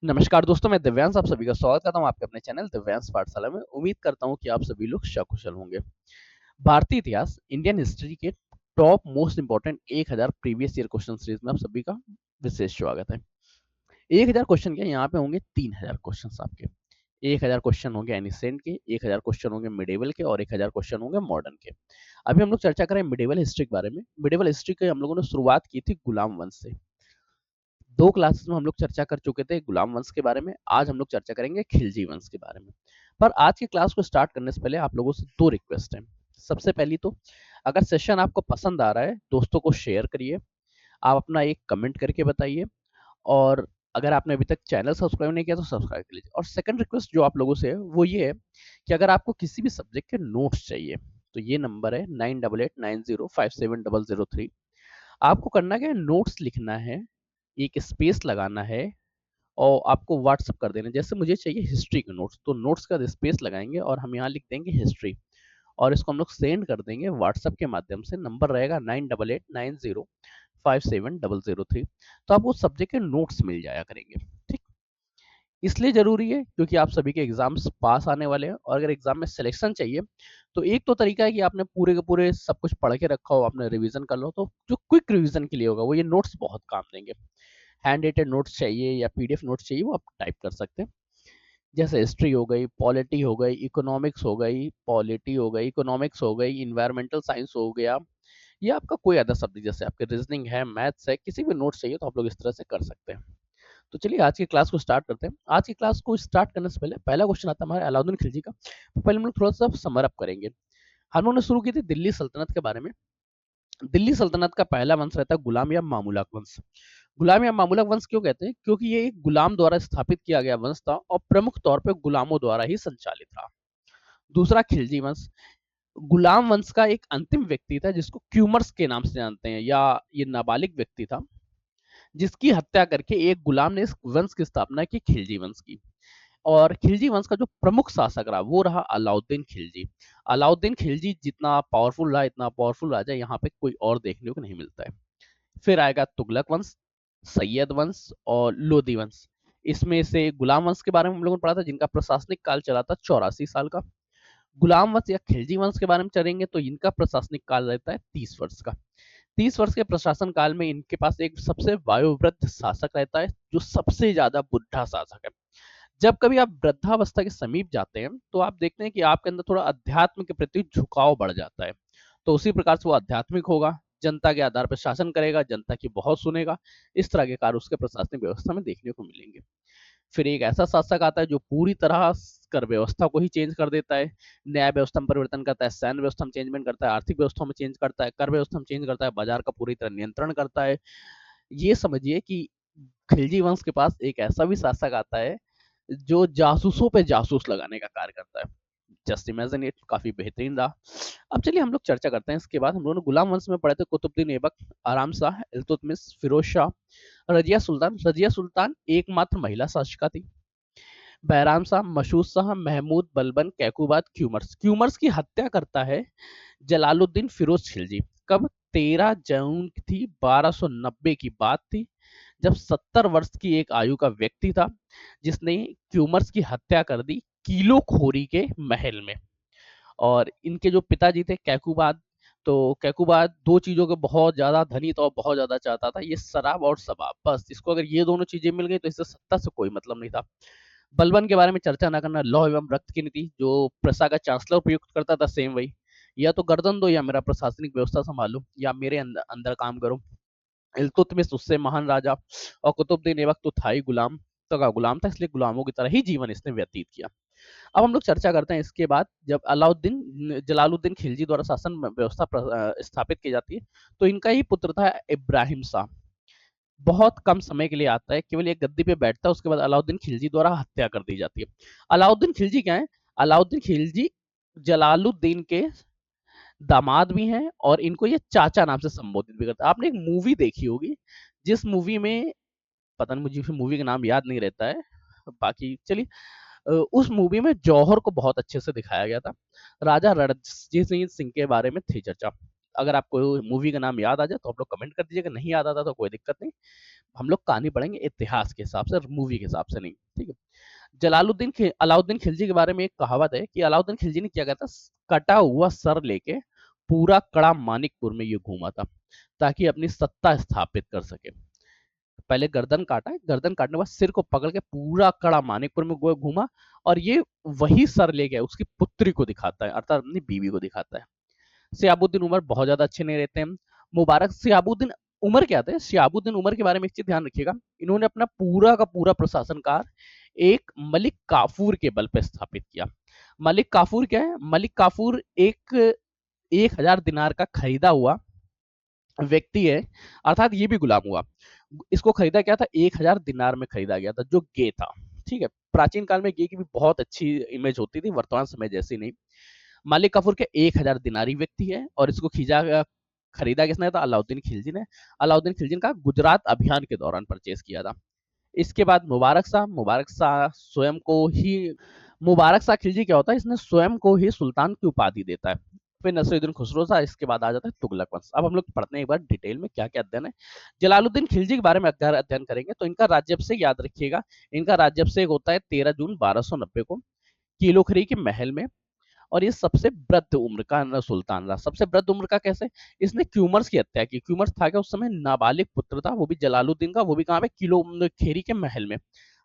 नमस्कार दोस्तों, मैं दिव्यांश आप सभी का स्वागत करता हूँ आपके अपने चैनल दिव्यांश पाठशाला में। उम्मीद करता हूँ कि आप सभी लोग सकुशल होंगे। भारतीय इतिहास इंडियन हिस्ट्री के top most important 1000 previous year question series में आप सभी का विशेष स्वागत है। 1000 क्वेश्चन के यहाँ पे होंगे 3000 क्वेश्चन आपके। 1000 क्वेश्चन होंगे एनिसेंट के, 1000 क्वेश्चन होंगे मिडेवल के और 1000 क्वेश्चन होंगे मॉडर्न के। अभी हम लोग चर्चा करें मिडेवल हिस्ट्री के बारे में। मिडेवल हिस्ट्री की हम लोगों ने शुरुआत की थी गुलाम वंश से। 2 क्लासेस में हम लोग चर्चा कर चुके थे गुलाम वंश के बारे में। आज हम लोग चर्चा करेंगे खिलजी वंश के बारे में। पर आज की क्लास को स्टार्ट करने से पहले आप लोगों से 2 रिक्वेस्ट हैं। सबसे पहली तो अगर सेशन आपको पसंद आ रहा है, दोस्तों को शेयर करिए। आप अपना एक कमेंट करके बताइए और अगर आपने अभी तक चैनल सब्सक्राइब नहीं किया तो सब्सक्राइब कर लीजिए। और सेकंड रिक्वेस्ट जो आप लोगों से है वो ये है कि अगर आपको किसी भी सब्जेक्ट के नोट्स चाहिए तो ये नंबर है 9889057003। आपको करना क्या है, नोट्स लिखना है, एक स्पेस लगाना है और आपको व्हाट्सअप कर देना है। जैसे मुझे चाहिए हिस्ट्री के नोट्स, तो नोट्स का स्पेस लगाएंगे और हम यहाँ लिख देंगे हिस्ट्री और इसको हम लोग सेंड कर देंगे व्हाट्सएप के माध्यम से। नंबर रहेगा 9889057003। तो आपको उस सब्जेक्ट के नोट्स मिल जाया करेंगे। ठीक, इसलिए जरूरी है क्योंकि आप सभी के एग्जाम्स पास आने वाले हैं और अगर एग्जाम में सिलेक्शन चाहिए तो एक तो तरीका है कि आपने पूरे के पूरे सब कुछ पढ़ के रखा हो, आपने रिवीजन कर लो। तो जो क्विक रिवीजन के लिए होगा वो ये नोट्स बहुत काम देंगे। हैंड रेटेड नोट्स चाहिए या पीडीएफ नोट्स चाहिए वो आप टाइप कर सकते हैं। जैसे हिस्ट्री हो गई, पॉलिटी हो गई, इकोनॉमिक्स हो गई, पॉलिटी हो गई, इकोनॉमिक्स हो गई, इन्वायरमेंटल साइंस हो गया, या आपका कोई अदर सब्जेक्ट जैसे आपके रीजनिंग है, मैथ्स है, किसी भी नोट्स चाहिए तो आप लोग इस तरह से कर सकते हैं। तो चलिए आज की क्लास को स्टार्ट करते हैं। आज की क्लास को स्टार्ट करने से पहले पहला क्वेश्चन आता है हमारे अलाउद्दीन खिलजी का। तो पहले हम लोग थोड़ा सा समर अप करेंगे। हम लोगों ने शुरू की थी दिल्ली सल्तनत के बारे में। दिल्ली सल्तनत का पहला वंश रहता है गुलाम या मामूलक वंश। गुलाम या मामूलक वंश क्यों कहते हैं? क्योंकि ये एक गुलाम द्वारा स्थापित किया गया वंश था और प्रमुख तौर पर गुलामों द्वारा ही संचालित था। दूसरा खिलजी वंश। गुलाम वंश का एक अंतिम व्यक्ति था जिसको क्यूमर्स के नाम से जानते हैं, या ये नाबालिग व्यक्ति था जिसकी हत्या करके एक गुलाम ने इस वंश की स्थापना की, खिलजी वंश की। और खिलजी वंश का जो प्रमुख शासक रहा वो रहा अलाउद्दीन खिलजी। अलाउद्दीन खिलजी जितना पावरफुल रहा, इतना पावरफुल राजा यहाँ पे कोई और देखने को नहीं मिलता है। फिर आएगा तुगलक वंश, सैयद वंश और लोदी वंश। इसमें से गुलाम वंश के बारे में हम लोगों ने पढ़ा था जिनका प्रशासनिक काल चला था 84 साल का। गुलाम वंश या खिलजी वंश के बारे में चलेंगे तो इनका प्रशासनिक काल रहता है 30 वर्ष का। 30 वर्ष के प्रशासन काल में इनके पास एक सबसे वयोवृद्ध शासक रहता है जो सबसे ज्यादा बुढ़ा शासक है। जब कभी आप वृद्धावस्था के समीप जाते हैं तो आप देखते हैं कि आपके अंदर थोड़ा अध्यात्म के प्रति झुकाव बढ़ जाता है। तो उसी प्रकार से वो आध्यात्मिक होगा, जनता के आधार पर शासन करेगा, जनता की बहुत सुनेगा। इस तरह के कार्य उसके प्रशासनिक व्यवस्था में देखने को मिलेंगे। फिर एक ऐसा शासक आता है जो पूरी तरह कर व्यवस्था को ही चेंज कर देता है। न्याय व्यवस्था में परिवर्तन करता है, सैन्य व्यवस्था में चेंजमेंट करता है, आर्थिक व्यवस्था में चेंज करता है, कर व्यवस्था में चेंज करता है, बाजार का पूरी तरह नियंत्रण करता है। ये समझिए कि खिलजी वंश के पास एक ऐसा भी शासक आता है जो जासूसों पे जासूस लगाने का कार्य करता है। जस्ट इमेजिन इट, काफी बेहतरीन रहा। अब चलिए हम लोग चर्चा करते हैं। इसके बाद हम लोगों ने गुलाम वंश में पढ़े थे कुतुबुद्दीन ऐबक, आराम शाह, इल्तुतमिश, फिरोज शाह, रजिया सुल्तान। रजिया सुल्तान एकमात्र महिला शासिका थी। बैराम शाह, मशहूद शाह, महमूद, बलबन, कैकुबाद, क्यूमर्स। क्यूमर्स की हत्या करता है जलालुद्दीन फिरोज खिलजी। कब? 13 जून थी, 1290 की बात थी, जब 70 वर्ष की एक आयु का व्यक्ति था जिसने क्यूमर्स की हत्या कर दी कीलो खोरी के महल में। और इनके जो पिताजी थे कैकुबाद, तो कैकुबाद दो चीजों के बहुत ज्यादा धनी था और बहुत ज्यादा चाहता था, ये शराब और शबाब। बस इसको अगर ये दोनों चीजें मिल गई तो इससे सत्ता से कोई मतलब नहीं था। बलबन के बारे में चर्चा ना करना, लौह एवं रक्त की नीति, जो प्रसा का चांसलर प्रयुक्त करता था, सेम वही। या तो गर्दन दो या मेरा प्रशासनिक व्यवस्था संभालो या मेरे अंदर अंदर काम करो। इल्तुतमिश उससे महान राजा और कुतुबुद्दीन ऐबक तो था ही गुलाम, तो का गुलाम था, इसलिए गुलामों की तरह ही जीवन इसने व्यतीत किया। अब हम लोग चर्चा करते हैं इसके बाद जब अलाउद्दीन जलालुद्दीन खिलजी द्वारा शासन व्यवस्था स्थापित की जाती है तो इनका ही पुत्र था इब्राहिम शाह। बहुत कम समय के लिए आता है, केवल एक गद्दी पे बैठता है, उसके बाद अलाउद्दीन खिलजी द्वारा हत्या कर दी जाती है। अलाउद्दीन खिलजी क्या है? अलाउद्दीन खिलजी जलालुद्दीन के दामाद भी हैं और इनको ये चाचा नाम से संबोधित भी करता है। आपने एक मूवी देखी होगी जिस मूवी में, पता नहीं मुझे मूवी का नाम याद नहीं रहता है, बाकी चलिए, उस मूवी में जौहर को बहुत अच्छे से दिखाया गया था। राजा रणजीत सिंह के बारे में थी चर्चा। अगर आपको मूवी का नाम याद आ जाए तो आप लोग कमेंट कर दीजिएगा, नहीं याद आता तो कोई दिक्कत नहीं। हम लोग कहानी पढ़ेंगे इतिहास के हिसाब से, मूवी के हिसाब से नहीं, ठीक है। अलाउद्दीन खिलजी के बारे में एक कहावत है कि अलाउद्दीन खिलजी ने क्या कहा था, कटा हुआ सर लेके पूरा कड़ा मानिकपुर में ये घूमा था ताकि अपनी सत्ता स्थापित कर सके। पहले गर्दन काटा, गर्दन काटने के बाद सिर को पकड़ के पूरा कड़ा मानिकपुर में घूमा, और ये वही सर ले गया उसकी पुत्री को दिखाता है, अर्थात अपनी बीवी को दिखाता है। सियाबुद्दीन उमर बहुत ज्यादा अच्छे नहीं रहते हैं। मुबारक सियाबुद्दीन उमर क्या थे, सियाबुद्दीन उमर के बारे में एक चीज ध्यान रखिएगा, इन्होंने अपना पूरा का पूरा प्रशासन कार एक मलिक काफूर के बल पे स्थापित किया। मलिक काफूर क्या है, मलिक काफूर एक 1,000 दिनार का खरीदा हुआ व्यक्ति है, अर्थात ये भी गुलाम हुआ। इसको खरीदा क्या था, 1,000 दिनार में खरीदा गया था, जो गे था, ठीक है। प्राचीन काल में गे की भी बहुत अच्छी इमेज होती थी, वर्तमान समय जैसी नहीं। मालिक काफूर के 1,000 दिनारी व्यक्ति है, और इसको खरीदा किसने था, अलाउद्दीन खिलजी ने। अलाउद्दीन खिलजी का गुजरात अभियान के दौरान परचेज किया था। इसके बाद मुबारक शाह स्वयं को ही, मुबारक शाह खिलजी क्या होता है, इसने स्वयं को ही सुल्तान की उपाधि देता है। फिर नसीरुद्दीन खुसरो शाह, इसके बाद आ जाता है तुगलक वंश। अब हम लोग पढ़ते हैं एक बार डिटेल में क्या क्या अध्ययन है। जलालुद्दीन खिलजी के बारे में अगर अध्ययन करेंगे तो इनका राज्याभिषेक याद रखिएगा, इनका राज्याभिषेक होता है 13 जून 1290 को किलोखरी के महल में। और ये सबसे वृद्ध उम्र का सुल्तान रहा। सबसे वृद्ध उम्र का कैसे, इसने क्यूमर्स की हत्या की। क्यूमर्स था क्या उस समय, नाबालिग पुत्र था, वो भी जलालुद्दीन का, वो भी कहाँ पे, किलो खेरी के महल में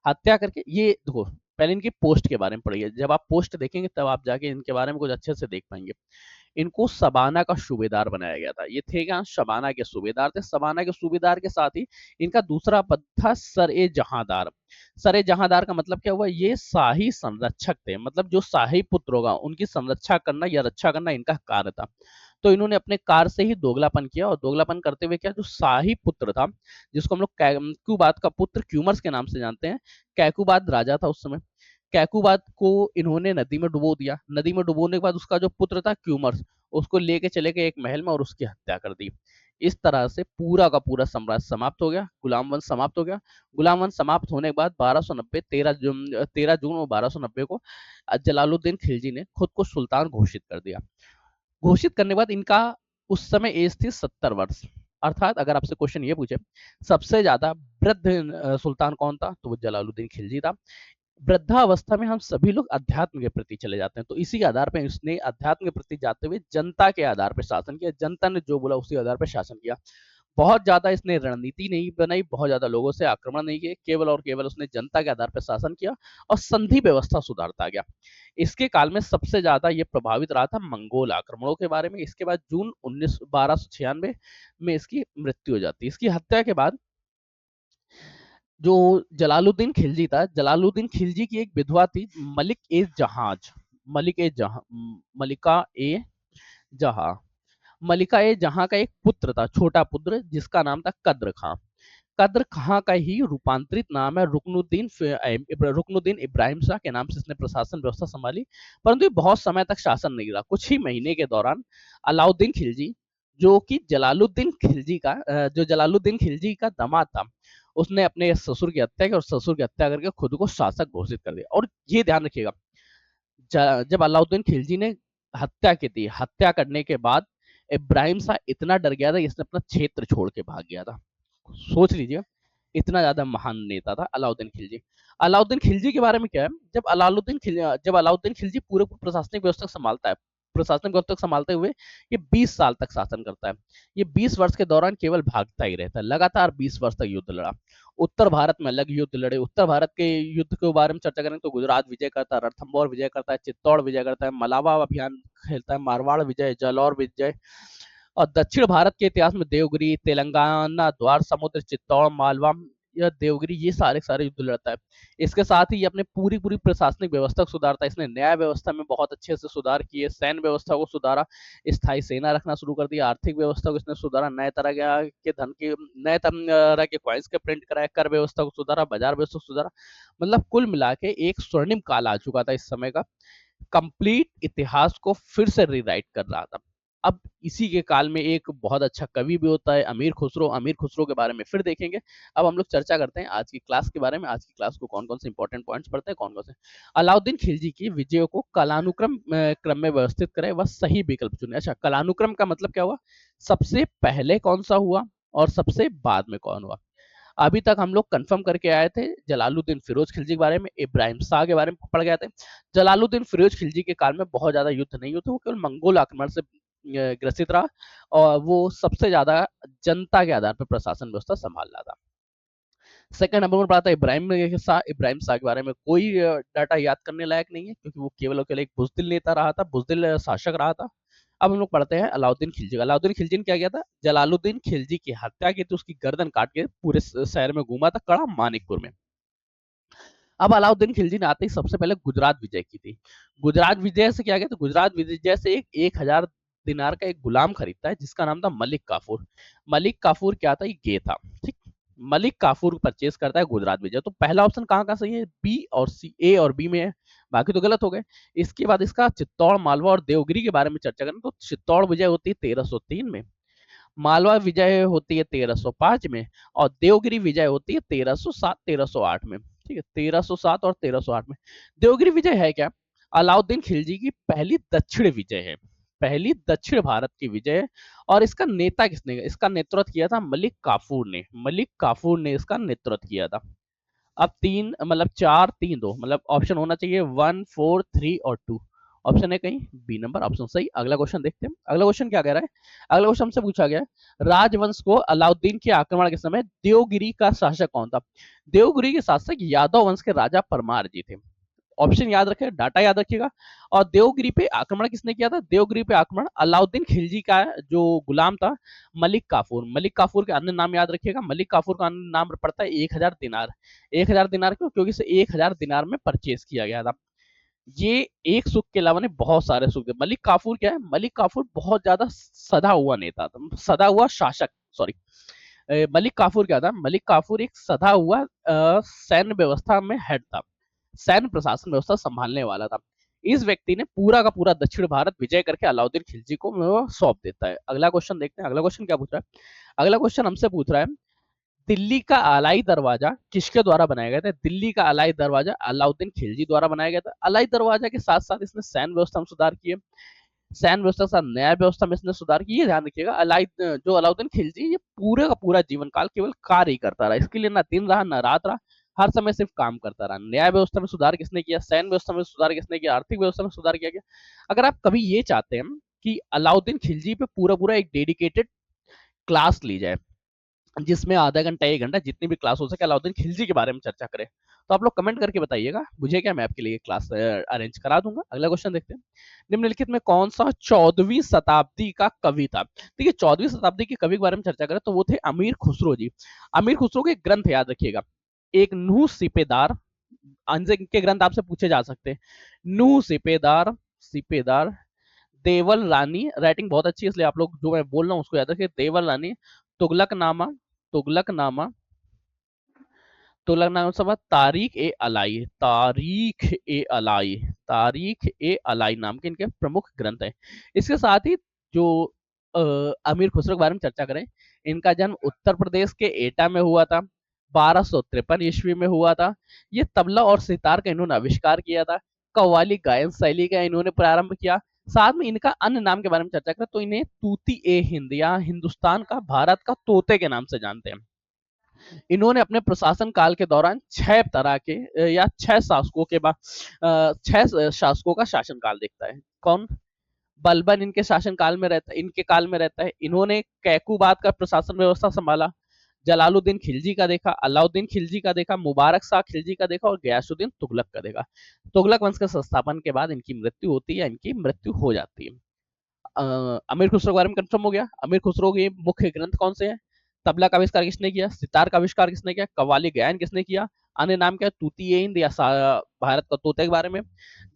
हत्या करके। ये देखो, पहले इनकी पोस्ट के बारे में पढ़िए, जब आप पोस्ट देखेंगे तब आप जाके इनके बारे में कुछ अच्छे से देख पाएंगे। इनको सबाना का सूबेदार बनाया गया था। ये थे क्या, शबाना के सूबेदार थे। सबाना के सूबेदार के साथ ही इनका दूसरा पद था सर ए जहांदार। सर ए जहांदार का मतलब क्या हुआ, ये शाही संरक्षक थे, मतलब जो शाही पुत्र होगा उनकी संरक्षा करना या रक्षा करना इनका कार्य था। तो इन्होंने अपने कार्य से ही दोगलापन किया, और दोगलापन करते हुए क्या, जो शाही पुत्र था, जिसको हम लोग कैकुबाद का पुत्र क्यूमर्स के नाम से जानते हैं, कैकुबाद राजा था उस समय, कैकुबाद को इन्होंने नदी में डुबो दिया। नदी में डुबोने के बाद उसका जो पुत्र था क्यूमर्स, उसको लेके चले गए एक महल में और उसकी हत्या कर दी। इस तरह से पूरा का पूरा साम्राज्य समाप्त हो गया, गुलाम वंश समाप्त हो गया। गुलाम वंश समाप्त होने के बाद 1290 13 जून और 1290 को जलालुद्दीन खिलजी ने खुद को सुल्तान घोषित कर दिया। घोषित करने के बाद इनका उस समय एज थी 70 वर्ष। अर्थात अगर आपसे क्वेश्चन ये पूछे सबसे ज्यादा वृद्ध सुल्तान कौन था, तो वो जलालुद्दीन खिलजी था। वृद्धावस्था में हम सभी लोग अध्यात्म के प्रति चले जाते हैं, तो इसी के आधार पर इसने अध्यात्म के प्रति जाते हुए जनता के आधार पर शासन किया। जनता ने जो बोला उसी आधार पर शासन किया। बहुत ज्यादा इसने रणनीति नहीं बनाई, बहुत ज्यादा लोगों से आक्रमण नहीं किए, केवल और केवल उसने जनता के आधार पर शासन किया और संधि व्यवस्था सुधारता गया। इसके काल में सबसे ज्यादा ये प्रभावित रहा था मंगोल आक्रमणों के बारे में। इसके बाद जून 1296 में इसकी मृत्यु हो जाती है। इसकी हत्या के बाद जो जलालुद्दीन खिलजी था, जलालुद्दीन खिलजी की एक विधवा थी, मलिक ए जहाज, मलिक ए जहां, मलिका ए जहां, मलिका ए जहां का एक पुत्र था, छोटा पुत्र, जिसका नाम था कद्र खां। कद्र खां का ही रूपांतरित नाम है रुकनुद्दीन इब्राहिम शाह के नाम से इसने प्रशासन व्यवस्था संभाली। परंतु ये बहुत समय तक शासन नहीं रहा। कुछ ही महीने के दौरान अलाउद्दीन खिलजी, जो कि जो जलालुद्दीन खिलजी का दामाद था, उसने अपने ससुर की हत्या की और ससुर की हत्या करके खुद को शासक घोषित कर दिया। और ये ध्यान रखिएगा, जब अलाउद्दीन खिलजी ने हत्या की थी, हत्या करने के बाद इब्राहिम शाह इतना डर गया था कि इसने अपना क्षेत्र छोड़ के भाग गया था। सोच लीजिए, इतना ज्यादा महान नेता था अलाउद्दीन खिलजी। अलाउद्दीन खिलजी के बारे में क्या है, जब अलाउद्दीन खिलजी पूरे प्रशासनिक व्यवस्था संभालता है, प्रशासनिक व्यवस्था संभालते हुए ये 20 साल तक शासन करता है। ये 20 वर्ष के दौरान केवल भागता ही रहता है, लगातार 20 वर्ष तक युद्ध लड़ा। उत्तर भारत में अलग युद्ध लड़े। उत्तर भारत के युद्ध के बारे में चर्चा करें तो गुजरात विजय करता है, रणथंबोर विजय करता है, चित्तौड़ विजय करता है, मलावा अभियान खेलता है, मारवाड़ विजय, जालौर विजय। और दक्षिण भारत के इतिहास में देवगिरी, तेलंगाना, द्वार समुद्र, चित्तौड़, मालवा या देवगिरी, ये सारे सारे युद्ध लड़ता है। इसके साथ ही ये अपने पूरी पूरी प्रशासनिक व्यवस्था को सुधारता है। इसने न्याय व्यवस्था में बहुत अच्छे से सुधार किए, सैन्य व्यवस्था को सुधारा, स्थायी सेना रखना शुरू कर दिया, आर्थिक व्यवस्था को इसने सुधारा, नए तरह के धन के, नए तरह के कॉइन्स के प्रिंट कराए, कर व्यवस्था को सुधारा, बाजार व्यवस्था को सुधारा। मतलब कुल मिला के एक स्वर्णिम काल आ चुका था इस समय का। कंप्लीट इतिहास को फिर से रीराइट कर रहा था। अब इसी के काल में एक बहुत अच्छा कवि भी होता है अमीर खुसरो के बारे में फिर देखेंगे। अब हम लोग चर्चा करते हैं आज की क्लास के बारे में। आज की क्लास को कौन कौन से इंपॉर्टेंट पॉइंट्स पढ़ते हैं, कौन कौन से। अलाउद्दीन खिलजी की विजयों को कालानुक्रम क्रम में व्यवस्थित करें, वह सही विकल्प चुने। अच्छा, कालानुक्रम का मतलब क्या हुआ, सबसे पहले कौन सा हुआ और सबसे बाद में कौन हुआ। अभी तक हम लोग कंफर्म करके आए थे जलालुद्दीन फिरोज खिलजी के बारे में, इब्राहिम शाह के बारे में पढ़ गए थे। जलालुद्दीन फिरोज खिलजी के काल में बहुत ज्यादा युद्ध नहीं हुए थे, वो केवल मंगोल आक्रमण से ग्रसित रहा और वो सबसे ज्यादा जनता के आधार पर प्रशासन व्यवस्था संभाल रहा था। सेकंड नंबर पर पढ़ा था इब्राहिम शाह के बारे में कोई डाटा याद करने लायक नहीं है, क्योंकि वो केवल और केवल एक बुजदिल नेता रहा था, बुजदिल शासक रहा था। अब हम लोग पढ़ते हैं अलाउद्दीन खिलजी। अलाउद्दीन खिलजी ने क्या किया था, जलालुद्दीन खिलजी की हत्या की थी, उसकी गर्दन काट के पूरे शहर में घूमा था, कड़ा मानिकपुर में। अब अलाउद्दीन खिलजी ने आते ही सबसे पहले गुजरात विजय की थी। गुजरात विजय से क्या किया, तो गुजरात विजय से एक 1000 दिनार का एक गुलाम खरीदता है जिसका नाम था मलिक काफूर। मलिक काफूर क्या था, ये गे था, ठीक। मलिक काफूर परचेज करता है गुजरात विजय। तो पहला ऑप्शन कहाँ का सही है, बी और सी, ए और बी में है, बाकी तो गलत हो गए। इसके बाद इसका चित्तौड़, मालवा और देवगिरी के बारे में चर्चा करें तो चित्तौड़ विजय होती है 1303 में, मालवा विजय होती है 1305 में, और देवगिरी विजय होती है 1307 1308 में। ठीक है, 1307 और 1308 में। देवगिरी विजय है क्या, अलाउद्दीन खिलजी की पहली दक्षिण विजय है, पहली दक्षिण भारत की विजय है। और इसका नेता किसने, इसका नेतृत्व किया था मलिक काफूर ने, मलिक काफूर ने इसका नेतृत्व किया था। अब तीन मतलब 4 3 2 मतलब ऑप्शन होना चाहिए 1 4 3 और 2। ऑप्शन है कहीं बी नंबर, ऑप्शन सही। अगला क्वेश्चन देखते हैं, अगला क्वेश्चन क्या कह रहा है। अगला क्वेश्चन हमसे पूछा गया है, राजवंश को अलाउद्दीन के आक्रमण के समय देवगिरी का शासक कौन था। देवगिरी के शासक यादव वंश के राजा परमार जी थे। ऑप्शन याद रखें, डाटा याद रखिएगा। और देवगिरी पे आक्रमण किसने किया था, देवगिरी पे आक्रमण अलाउद्दीन खिलजी का जो गुलाम था मलिक काफूर। मलिक काफूर के अन्य नाम याद रखिएगा, मलिक काफूर का अन्य नाम पड़ता है 1000 दिनार। 1000 दिनार क्यों, क्योंकि इसे 1000 दिनार में परचेज किया गया था। ये एक सुख के अलावा नहीं बहुत सारे सुख थे। मलिक काफूर क्या है, मलिक काफूर बहुत ज्यादा सदा हुआ नेता था, सदा हुआ शासक, सॉरी। मलिक काफूर क्या था, मलिक काफूर एक सदा हुआ सैन्य व्यवस्था में हेड था, सैन्य प्रशासन व्यवस्था संभालने वाला था। इस व्यक्ति ने पूरा का पूरा दक्षिण भारत विजय करके अलाउद्दीन खिलजी को सौंप देता है। अगला क्वेश्चन देखते हैं, अगला क्वेश्चन क्या पूछ रहा है। अगला क्वेश्चन हमसे पूछ रहा है, दिल्ली का अलाई दरवाजा किसके द्वारा बनाया गया था। दिल्ली का अलाई दरवाजा अलाउद्दीन खिलजी द्वारा बनाया गया था। अलाई दरवाजा के साथ साथ इसने सैन्य व्यवस्था में सुधार किए, सैन्य व्यवस्था के साथ न्याय व्यवस्था में इसने सुधार किए। ध्यान रखिएगा, जो अलाउद्दीन खिलजी ये पूरे का पूरा जीवन काल केवल कार्य ही करता रहा, इसके लिए ना दिन रहा ना रात रहा, हर समय सिर्फ काम करता रहा। न्याय व्यवस्था में सुधार किसने किया, सैन्य व्यवस्था में सुधार किसने किया, आर्थिक व्यवस्था में सुधार किया गया। अगर आप कभी ये चाहते हैं कि अलाउद्दीन खिलजी पे पूरा पूरा एक डेडिकेटेड क्लास ली जाए, जिसमें आधा घंटा 1 घंटा जितनी भी क्लास हो सके अलाउद्दीन खिलजी के बारे में चर्चा करें, तो आप लोग कमेंट करके बताइएगा मुझे, क्या मैं आपके लिए क्लास अरेंज करा दूंगा। अगला क्वेश्चन देखते हैं, निम्नलिखित में कौन सा 14वीं शताब्दी का कवि था। ठीक है, 14वीं शताब्दी के कवि के बारे में चर्चा करें तो वो थे अमीर खुसरो जी। अमीर खुसरो के ग्रंथ याद रखिएगा, एक नूह सिपेदार, के ग्रंथ आपसे पूछे जा सकते हैं। नूह सिपेदार, सिपेदार, देवल रानी, राइटिंग बहुत अच्छी है इसलिए आप लोग जो मैं बोल रहा हूँ उसको याद रखिए, देवल रानी, तुगलकनामा, तुगलकनामा, तुगलकनामा सब, तारीख ए अलाई, तारीख ए अलाई, तारीख ए अलाई नाम के इनके प्रमुख ग्रंथ हैं। इसके साथ ही जो अमीर खुसरो के बारे में चर्चा करें, इनका जन्म उत्तर प्रदेश के एटा में हुआ था, 1253 ईस्वी में हुआ था। ये तबला और सितार का इन्होंने आविष्कार किया था, कव्वाली गायन शैली का इन्होंने प्रारंभ किया। साथ में इनका अन्य नाम के बारे में चर्चा करें तो इन्हें तूती ए हिंद या हिंदुस्तान का, भारत का तोते के नाम से जानते हैं। इन्होंने अपने प्रशासन काल के दौरान 6 तरह के या 6 शासकों के बाद 6 शासकों का शासन काल देखता है। कौन, बलबन इनके शासन काल में रहता है, इनके काल में रहता है। इन्होंने कैकुबाद का प्रशासन व्यवस्था संभाला, जलालुद्दीन खिलजी का देखा, अलाउद्दीन खिलजी का देखा, मुबारक शाह खिलजी का देखा और गयासुद्दीन तुगलक का देखा। तुगलक वंश के संस्थापन के बाद इनकी मृत्यु होती है या इनकी मृत्यु हो जाती है। अमीर खुसरो के बारे में कंफर्म हो गया। अमीर खुसरो के मुख्य ग्रंथ कौन से हैं, तबला का आविष्कार किसने किया, सितार का आविष्कार किसने किया, कव्वाली गायन किसने किया, अन्य नाम क्या है, तूती हिंद या भारत का तोते के बारे में।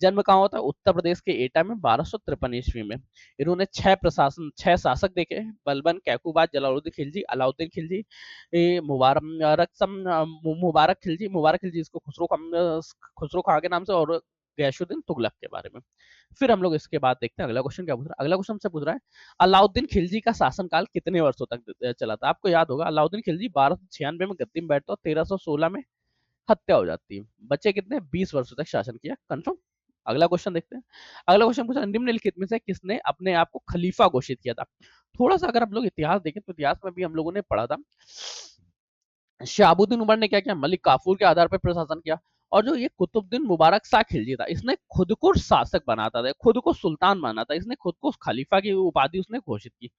जन्म कहाँ होता है, उत्तर प्रदेश के एटा में 1253 ईस्वी में। इन्होंने 6 शासक देखे, बलबन, कैकुबाद, जलालुद्दीन खिलजी, अलाउद्दीन खिलजी, मुबारक खिलजी, मुबारक खिलजी इसको खुसरो खां के नाम से, और गयासुद्दीन तुगलक के बारे में। फिर हम लोग इसके बाद देखते हैं अगला क्वेश्चन क्या पूछ रहा है। अगला क्वेश्चन हमसे पूछ रहा है अलाउद्दीन खिलजी का शासनकाल कितने वर्षों तक चला था। आपको याद होगा अलाउद्दीन खिलजी 1296 में गद्दी में बैठता और 1316 में हत्या हो जाती है। बच्चे कितने 20 वर्षों तक शासन किया। कंफर्म। अगला क्वेश्चन देखते हैं। अगला क्वेश्चन पूछा निम्नलिखित में से किसने अपने आप को खलीफा घोषित किया था। थोड़ा सा अगर हम लोग इतिहास देखें तो इतिहास में भी हम लोगों ने पढ़ा था शहाबुद्दीन उमर ने क्या किया, मलिक काफूर के आधार पर प्रशासन किया। और जो ये कुतुबुद्दीन मुबारक शाह खिलजी था, इसने खुद को शासक बनाता था, खुद को सुल्तान बनाता था, इसने खुद को खलीफा की उपाधि उसने घोषित की।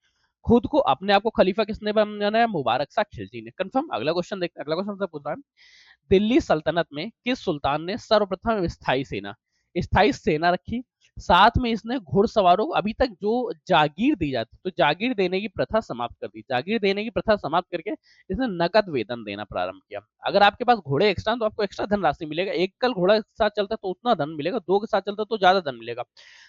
खुद को अपने आप को खलीफा किसने बनाया, मुबारक शाह खिलजी ने। कंफर्म। अगला क्वेश्चन देखते हैं। अगला क्वेश्चन से पूछ रहा है दिल्ली सल्तनत में किस सुल्तान ने सर्वप्रथम स्थायी सेना रखी। साथ में इसने घुड़सवारों को अभी तक जो जागीर दी जाती तो जागीर देने की प्रथा समाप्त कर दी। जागीर देने की प्रथा समाप्त करके इसने नकद वेतन देना प्रारंभ किया। अगर आपके पास घोड़े एक्स्ट्रा तो आपको एक्स्ट्रा धनराशि मिलेगा। एक कल घोड़ा के साथ चलता तो उतना धन मिलेगा, दो के साथ चलता तो ज्यादा धन मिलेगा।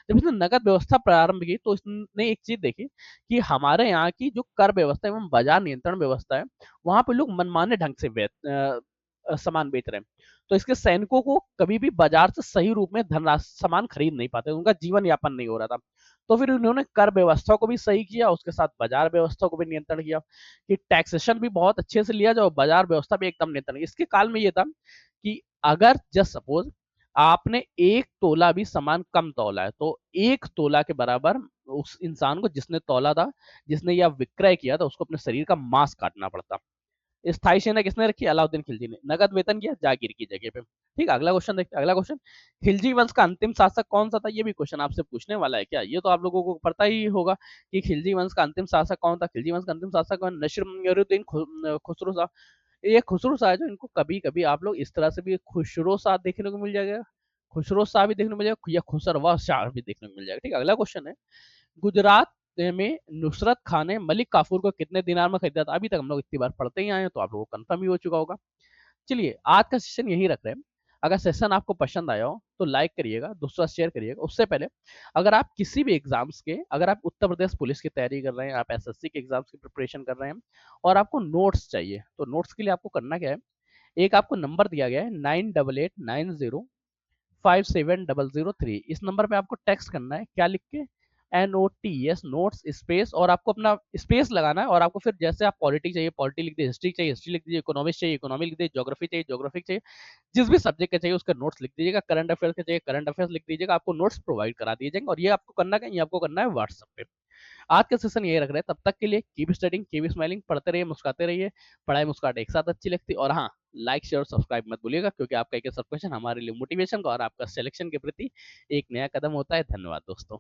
जब इसने नकद व्यवस्था प्रारंभ की तो इसने एक चीज देखी कि हमारे यहाँ की जो कर व्यवस्था एवं बाजार नियंत्रण व्यवस्था है, वहां पे लोग मनमाने ढंग से सामान बेच रहे हैं। तो इसके सैनिकों को कभी भी बाजार से सही रूप में सामान खरीद नहीं पाते, उनका जीवन यापन नहीं हो रहा था। तो फिर उन्होंने कर व्यवस्था को भी सही किया, उसके साथ बाजार व्यवस्था को भी नियंत्रण किया कि टैक्सेशन भी बहुत अच्छे से लिया जाए, बाजार व्यवस्था भी एकदम नियंत्रण। इसके काल में यह था कि अगर जस्ट सपोज आपने एक तोला भी सामान कम तोला है तो एक तोला के बराबर उस इंसान को जिसने तोला था, जिसने यह विक्रय किया था, उसको अपने शरीर का मांस काटना पड़ता। स्थायी सेना किसने रखी, अलाउद्दीन खिलजी ने। नगद वेतन किया जागीर की जगह पे। ठीक है, अगला क्वेश्चन देखते हैं। अगला क्वेश्चन खिलजी वंश का अंतिम शासक कौन सा था। ये भी क्वेश्चन आपसे पूछने वाला है क्या, ये तो आप लोगों को पता ही होगा कि खिलजी वंश का अंतिम शासक कौन था। खिलजी वंश का अंतिम शासक नसीरुद्दीन खुसरो शाह। ये खुसरो शाह जो इनको कभी कभी आप लोग इस तरह से भी खुसरो शाह देखने को मिल जाएगा, खुसरो शाह भी देखने को मिल जाएगा, या खुसरवा शाह भी देखने को मिल जाएगा। ठीक है, अगला क्वेश्चन है गुजरात में नुसरत खान ने मलिक काफूर को कितने दिनार में खरीदा था। अभी तक हम लोग इतनी बार पढ़ते ही आए हैं तो आप लोगों को कंफर्म ही हो चुका होगा। चलिए आज का सेशन यही रख रहे हैं। अगर सेशन आपको पसंद आया हो तो लाइक करिएगा, दोस्तों शेयर करिएगा। उससे पहले अगर आप किसी भी एग्जाम्स के, अगर आप उत्तर प्रदेश पुलिस की तैयारी कर रहे हैं, आप एसएससी के एग्जाम्स की प्रिपरेशन कर रहे हैं और आपको नोट्स चाहिए, तो नोट्स के लिए आपको करना क्या है, एक आपको नंबर दिया गया है 9889057003। इस नंबर पे आपको टेक्स्ट करना है, क्या लिख के, NOTS नोट्स स्पेस, और आपको अपना स्पेस लगाना है। और आपको फिर जैसे आप पॉलिटी चाहिए पॉलिटी लिख दीजिए, हिस्ट्री चाहिए हिस्ट्री लिख दीजिए, इकोनॉमिक्स चाहिए इकोनॉमी लिख दीजिए, ज्योग्राफी चाहिए ज्योग्राफी चाहिए, जिस भी सब्जेक्ट का चाहिए उसका नोट्स लिख दीजिएगा। करंट अफेयर्स का चाहिए करंट अफेयर्स लिख दीजिएगा। आपको नोट्स प्रोवाइड करा दिए जाएंगे। और ये आपको करना है, ये आपको करना है व्हाट्सएप पे। आज का सेशन यही रख रहे हैं। तब तक के लिए कीप स्टडिंग कीप स्माइलिंग, पढ़ते रहिए मुस्कुराते रहिए। पढ़ाई मुस्कुराहट एक साथ अच्छी लगती है। और हाँ, लाइक शेयर और सब्सक्राइब मत भूलिएगा, क्योंकि आपका एक सब क्वेश्चन हमारे लिए मोटिवेशन का और आपका सिलेक्शन के प्रति एक नया कदम होता है। धन्यवाद दोस्तों।